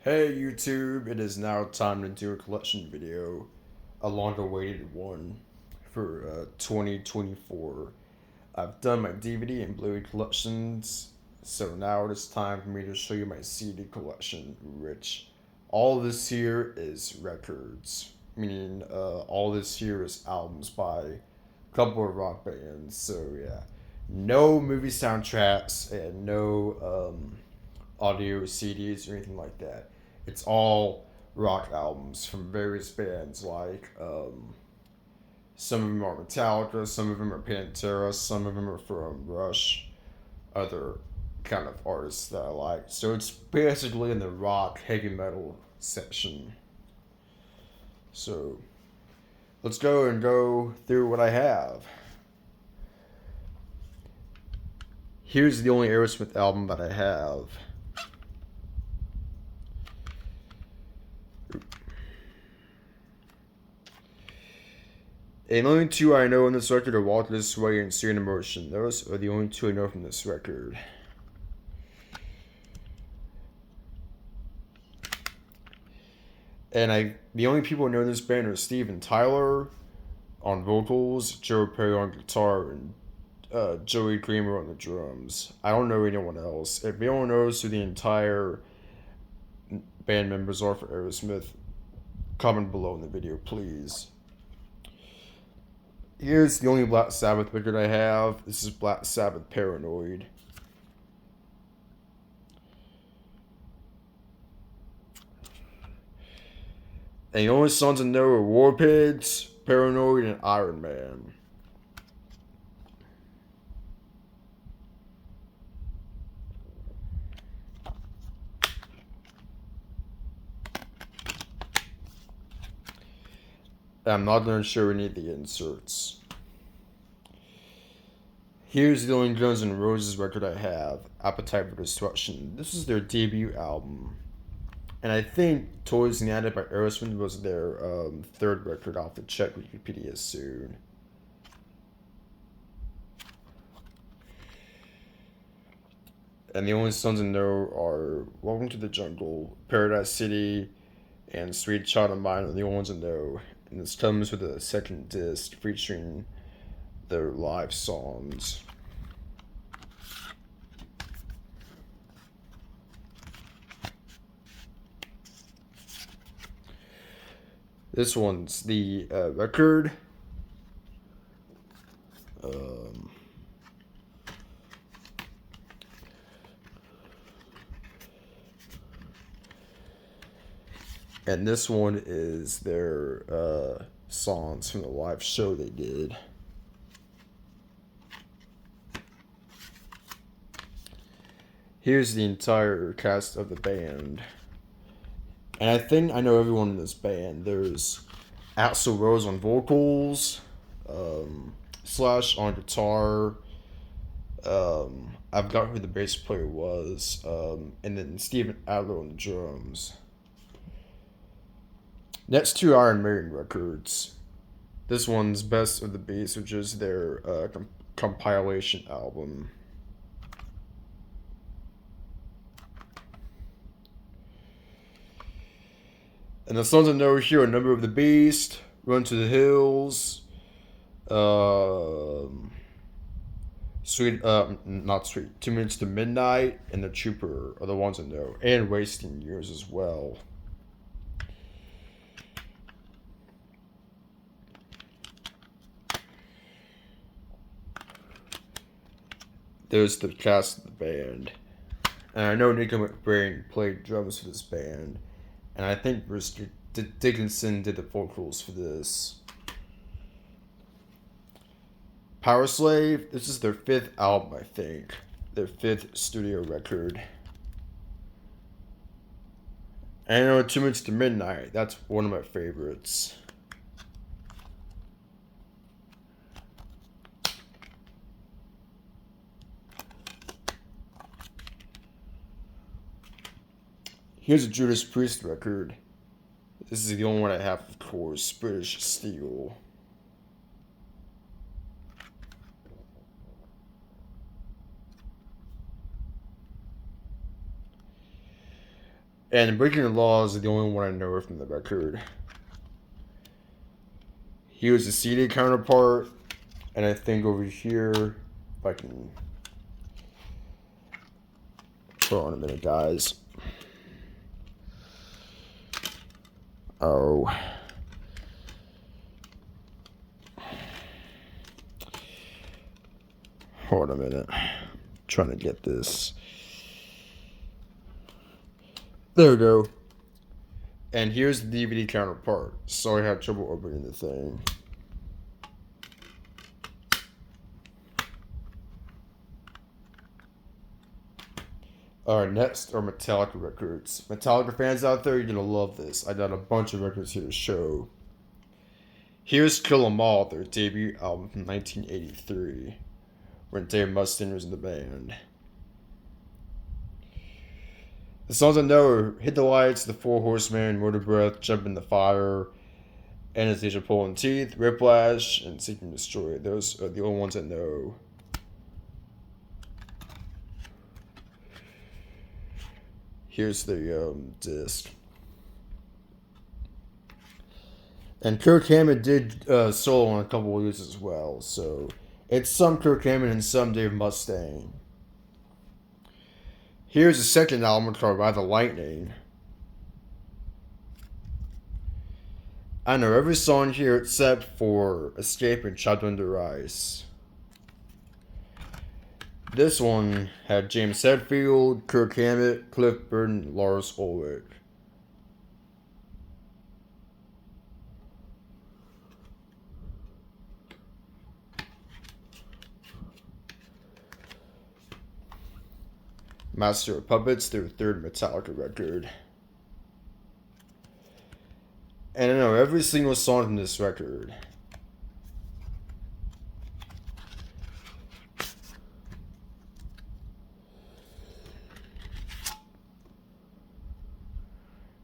Hey YouTube, it is now time to do a collection video, a long awaited one for 2024. I've done my DVD and Blu-ray collections, so now it is time for me to show you my CD collection, which all this here is records, meaning all this here is albums by a couple of rock bands, so yeah. No movie soundtracks and no audio CDs or anything like that. It's all rock albums from various bands. Like some of them are Metallica, some of them are Pantera, some of them are from Rush, other kind of artists that I like. So it's basically in the rock heavy metal section. So let's go through what I have. Here's the only Aerosmith album that I have. And the only two I know on this record are Walk This Way and See an Emotion. Those are the only two I know from this record. And the only people who know this band are Steven Tyler on vocals, Joe Perry on guitar, and Joey Kramer on the drums. I don't know anyone else. If anyone knows who the entire band members are for Aerosmith, comment below in the video, please. Here's the only Black Sabbath record I have. This is Black Sabbath Paranoid. And the only songs I know are Warpigs, Paranoid, and Iron Man. I'm not going to show any of the inserts. Here's the only Guns N' Roses record I have, Appetite for Destruction. This is their debut album. And I think Toys in the Attic by Aerosmith was their third record. I'll have to check Wikipedia soon. And the only songs I know are Welcome to the Jungle, Paradise City, and Sweet Child of Mine are the only ones I know. And this comes with a second disc featuring their live songs. This one's the record. And this one is their songs from the live show they did. Here's the entire cast of the band. And I think I know everyone in this band. There's Axl Rose on vocals, Slash on guitar. I forgot who the bass player was, and then Steven Adler on the drums. Next two Iron Maiden records. This one's Best of the Beast, which is their compilation album. And the songs I know here are Number of the Beast, Run to the Hills, not Sweet, 2 Minutes to Midnight, and The Trooper are the ones I know, and Wasting Years as well. There's the cast of the band. And I know Nico McBrain played drums for this band. And I think Bruce Dickinson did the vocals for this. Powerslave, this is their fifth album, I think. Their fifth studio record. And I know 2 Minutes to Midnight, that's one of my favorites. Here's a Judas Priest record. This is the only one I have, of course, British Steel. And Breaking the Laws is the only one I know from the record. He was a CD counterpart, and I think over here, if I can. Hold on a minute, guys. Oh. Hold on a minute. I'm trying to get this. There we go. And here's the DVD counterpart. So I had trouble opening the thing. Alright, next are Metallica records. Metallica fans out there, you're gonna love this. I got a bunch of records here to show. Here's Kill 'Em All, their debut album from 1983, when Dave Mustaine was in the band. The songs I know are Hit the Lights, The Four Horsemen, Motor Breath, Jump in the Fire, Anesthesia Pulling Teeth, Whiplash, and Seek and Destroy. Those are the only ones I know. Here's the disc. And Kirk Hammett did solo on a couple of these as well, so it's some Kirk Hammett and some Dave Mustaine. Here's the second album called Ride the Lightning. I know every song here except for Escape and Chopped Under Ice. This one had James Hetfield, Kirk Hammett, Cliff Burton, and Lars Ulrich. Master of Puppets, their third Metallica record. And I know every single song from this record.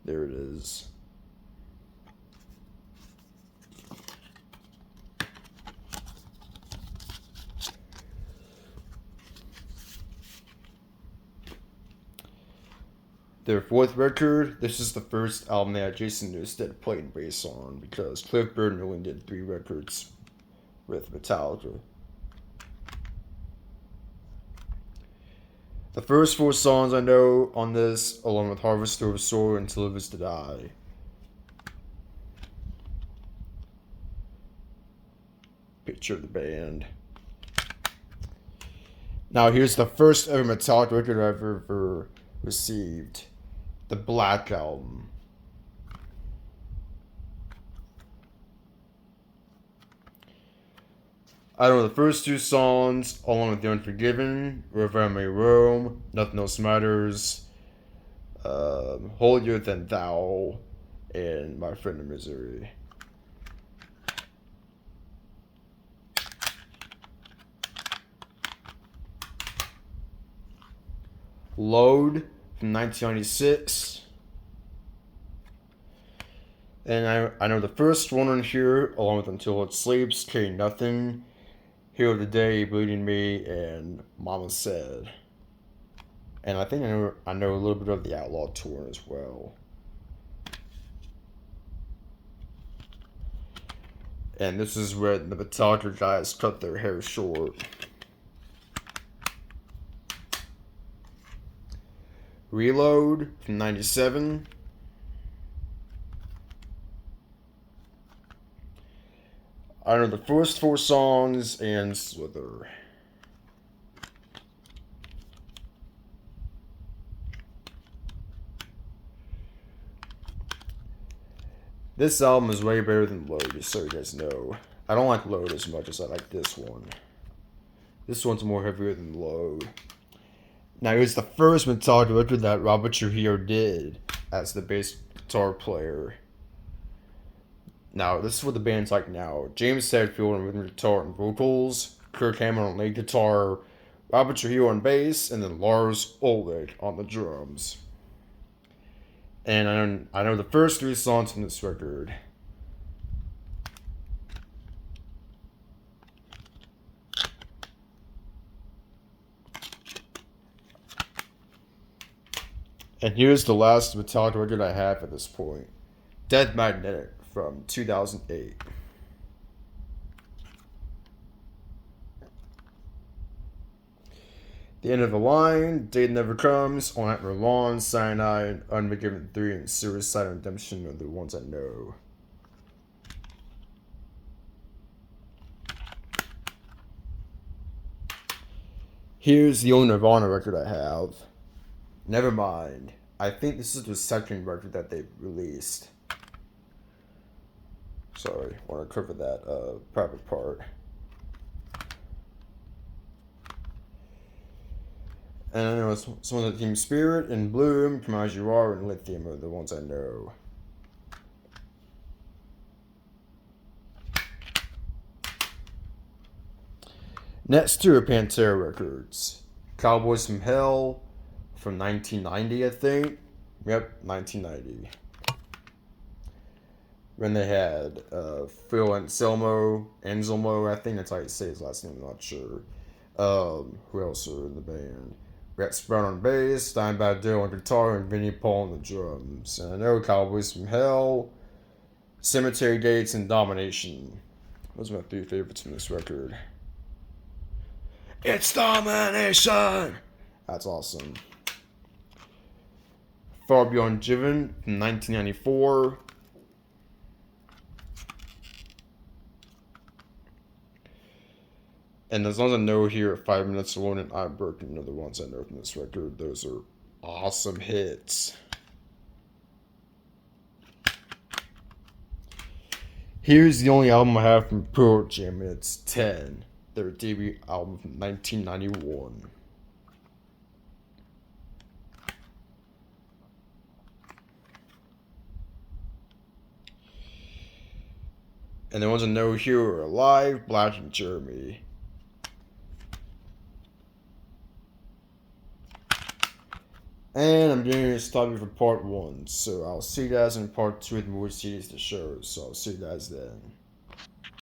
There it is. Their fourth record, this is the first album that Jason Newsted played bass on, because Cliff Burton only did 3 records with Metallica. The first 4 songs I know on this, along with Harvester of Soul and To Live Is to Die. Picture of the band. Now here's the first ever Metallica record I've ever received. The Black Album. I don't know the first 2 songs, along with The Unforgiven, Wherever I May Roam, Nothing Else Matters, Holier Than Thou, and My Friend in Misery. Load from 1996. And I know the first one on here, along with Until It Sleeps, Carry Nothing, Hero of the Day, Bleeding Me, and Mama Said. And I think I know a little bit of the Outlaw Tour as well. And this is where the Metallica guys cut their hair short. Reload from 97. I know the first 4 songs and Slither. This album is way better than Load, just so you guys know. I don't like Load as much as I like this one. This one's more heavier than Load. Now, it was the first Metallica record that Robert Trujillo did as the bass guitar player. Now, this is what the band's like now. James Hetfield on rhythm guitar and vocals, Kirk Hammett on lead guitar, Robert Trujillo on bass, and then Lars Ulrich on the drums. And I know the first 3 songs from this record. And here's the last Metallica record I have at this point. Dead Magnetic from 2008. The end of the line, Day Never Comes, All Night Long, Cyanide, Unforgiven 3, and Suicide and Redemption are the ones I know. Here's the only Nirvana record I have. Nevermind. I think this is the second record that they released. Sorry, I want to cover that private part. And I know some of the Team Spirit and Bloom, Come As You Are, and Lithium are the ones I know. Next two are Pantera records. Cowboys from Hell from 1990, I think. Yep, 1990. When they had Phil Anselmo, I think that's how you say his last name, I'm not sure. Who else are in the band? Rex Brown on bass, Dimebag Darrell on guitar, and Vinnie Paul on the drums. And I know Cowboys from Hell, Cemetery Gates, and Domination. Those are my three favorites from this record. It's Domination! That's awesome. Far Beyond Driven from 1994. And as long as I know here, 5 Minutes Alone and I'm Broken are the ones I know from this record. Those are awesome hits. Here's the only album I have from Pearl Jam, and it's 10. Their debut album from 1991. And the ones I know here are Alive, Black, and Jeremy. And I'm doing this topic for part 1, so I'll see you guys in part 2 with more series to show, so I'll see you guys then.